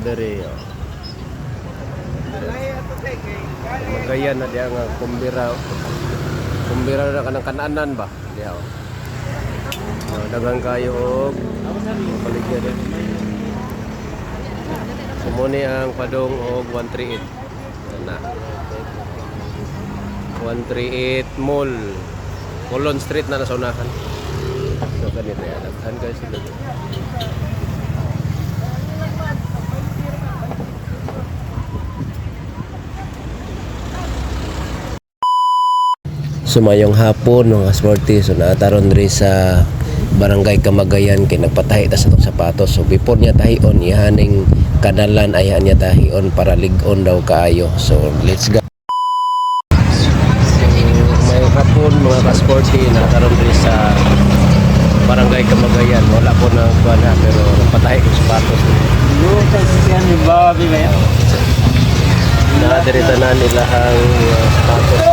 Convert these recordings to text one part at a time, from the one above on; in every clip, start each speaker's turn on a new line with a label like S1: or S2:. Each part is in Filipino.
S1: dere. Magayan na diya nga kumbira. Kumbira na kanang kananan ba? Diya. Dagang kayo og paligya din. Sumuni ang padong og 138. Na. 138 Mall. Colon Street na nasunahan. So ganito yan. Naghan guys sila. Sumayong hapon mga sporty. So naataron rin sa Barangay Camagayan kay nagpatahi ta sa itong sapatos. So before niya tahion, ihaning kanalan ayahan niya tahion para ligon daw kaayo. So let's go. May hapon mga ka-sporty naataron rin sa Barangay Camagayan. Wala po na kuha na pero nagpatahi yung sapatos.
S2: Yung sasakyan ni Bobby ba yan?
S1: Nadiritanan nila ang sapatos.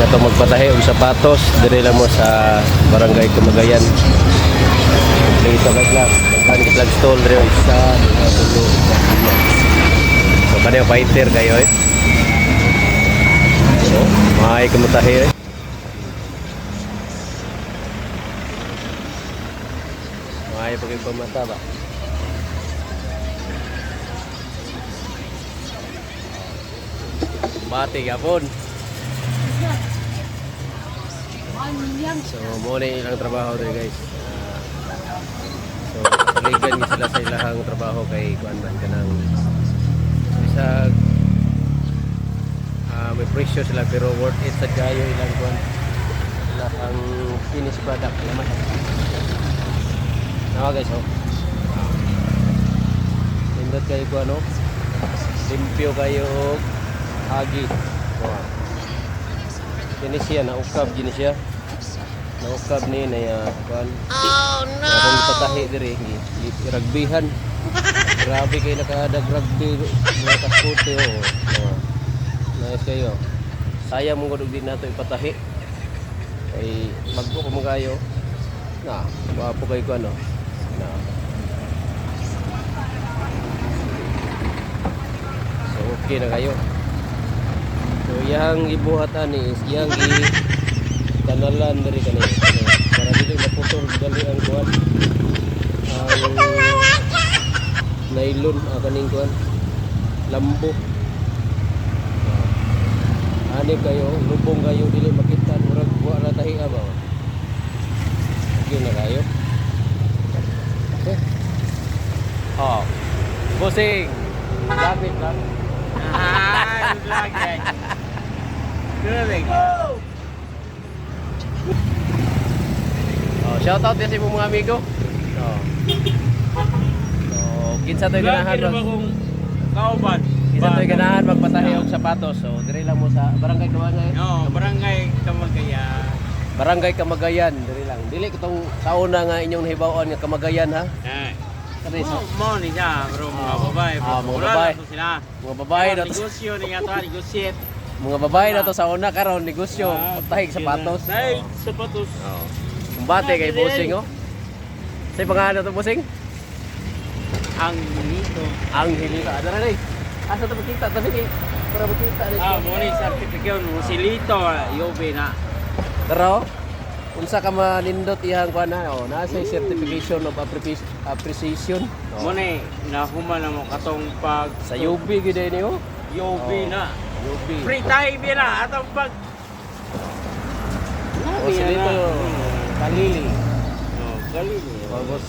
S1: Ito magpatahi ang sapatos. Diri lang mo sa Barangay Camagayan. Dito lang. Magkaan kitlag stall rin. Isa, tulo. So kanina fighter kayo eh. So, mahay kamatahi eh. Mahay paging pamata ba? Bati gapon. So, muna ilang trabaho rin guys. So, paligan niyo sila sa ilang trabaho kay Kuanman ka ng isang may presyo sila pero worth it sa kayo ilang kuan. Ilang finished product naman. Nawa guys oh. Pindot kayo ko ano. Limpyo kayo agi. Oh. Kini siya naukab gini siya. Naukab ni na kuan. Oh no. Ang patahi diri rugbyhan. Grabe kay nakadag rugby mga kaspote oh. Nice kayo. Sayang mo gud din nato ipatahi. Ay magbo ko magayo. Na, wapo kay ko ano. Na. So okay na kayo. So yang ibuhatan ni yang kanalan dari kanina para dili maputol dali ang kuan ang nylon kaning kuan lambo ani kayo lubong kayo dili makita murag wa na tahi ba okay na kayo okay oh busing lapit lang vlog yan good. Shout out din sa mga amigo. So, kinsa to'y ganahan
S2: kauban.
S1: Kinsa to'y ganahan magpatahi og sapatos. So, dire lang mo sa Barangay Camagayan.
S2: No, Barangay Camagayan.
S1: Barangay Camagayan, dire lang. Dili kitong sauna nga inyong nahibaw-on nga Camagayan ha. Kani sa
S2: mo ni siya, bro, mga babae.
S1: Mga babae. Mga babae na to.
S2: Negosyo ni nga to, negosyo.
S1: Mga babae na to sauna karon negosyo, pagtahi sapatos.
S2: Dahil sapatos.
S1: Kumbate kay Busing oh. Say pangalan to Busing?
S2: Ang Hilito.
S1: Ang Hilito. Ada na rin. Asa to makita tabi kay para makita rin.
S2: Mo ni certificate mo si Lito, Yobe na.
S1: Pero unsa ka manindot iyang kuan na oh, na say certification of appreciation.
S2: Mo ni nahuman na mo katong pag
S1: Sa UB gid ni oh.
S2: Yobe na.
S1: UB.
S2: Free time na atong pag
S1: O silito Kalili.
S2: Galili.
S1: Tapos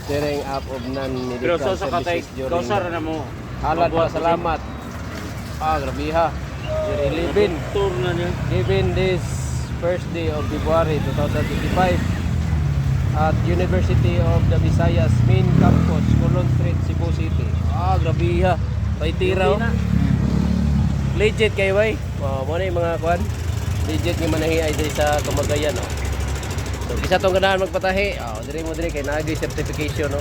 S1: steering up of non-medical
S2: Pero sa katay,
S1: services during
S2: kausar na mo.
S1: halad pa salamat. Grabe ha. You're 11.
S2: Tour na niya.
S1: Given this first day of February 2025 at University of the Visayas Main Campus, Colon Street, Cebu City. Grabe ha. Paitira oh. Legit kayo bay. Mo na yung mga kuan. Legit yung manahiay diri sa Camagayan oh. So isa tong ganahan magpatahi. Diri mo diri kay naagi certification no.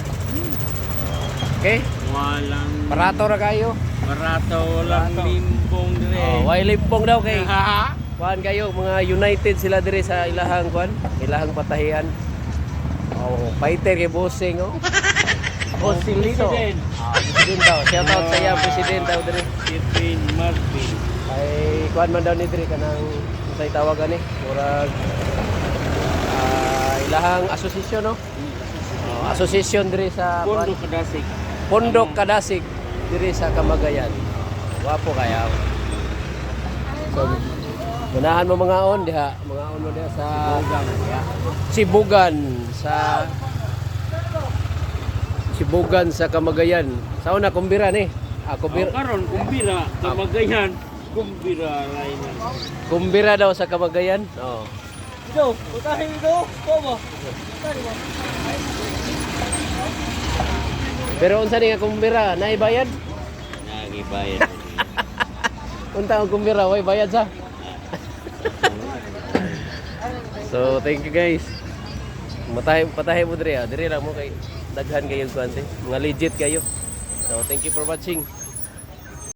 S1: Okay?
S2: Walang
S1: Barato ra kayo.
S2: barato, walang limbong dire.
S1: Way limpong daw kay. Kuan kayo mga United sila diri sa ilahang kuan, ilahang patahian. Fighter kay Busing oh. Joselito.
S2: President.
S1: President daw. Shout out sa iya president daw diri.
S2: Stephen Martin.
S1: Ay kuan man daw ni diri kanang say tawagan ni murag ilahang asosasyon no. Asosasyon diri sa
S2: Pondo Kadasig.
S1: Pondok Kadasig diri sa Camagayan. Wapo kaya. So, ganahan mo mga on diha, mga on mo diha sa Sibugan sa Camagayan. Sa una kumbira ni. Kumbira.
S2: Karon kumbira, Camagayan, kumbira lain.
S1: Kumbira daw sa Camagayan. Oh.
S2: Ito, utahin ito. Komo.
S1: Pero unsa ni nga kumbira, naibayad?
S2: Nagibayad.
S1: Unta ang kumbira, way bayad sa. So, thank you guys. Patahay mo diri. Diri lang mo kay daghan kayo kuante. Mga legit kayo. So, thank you for watching.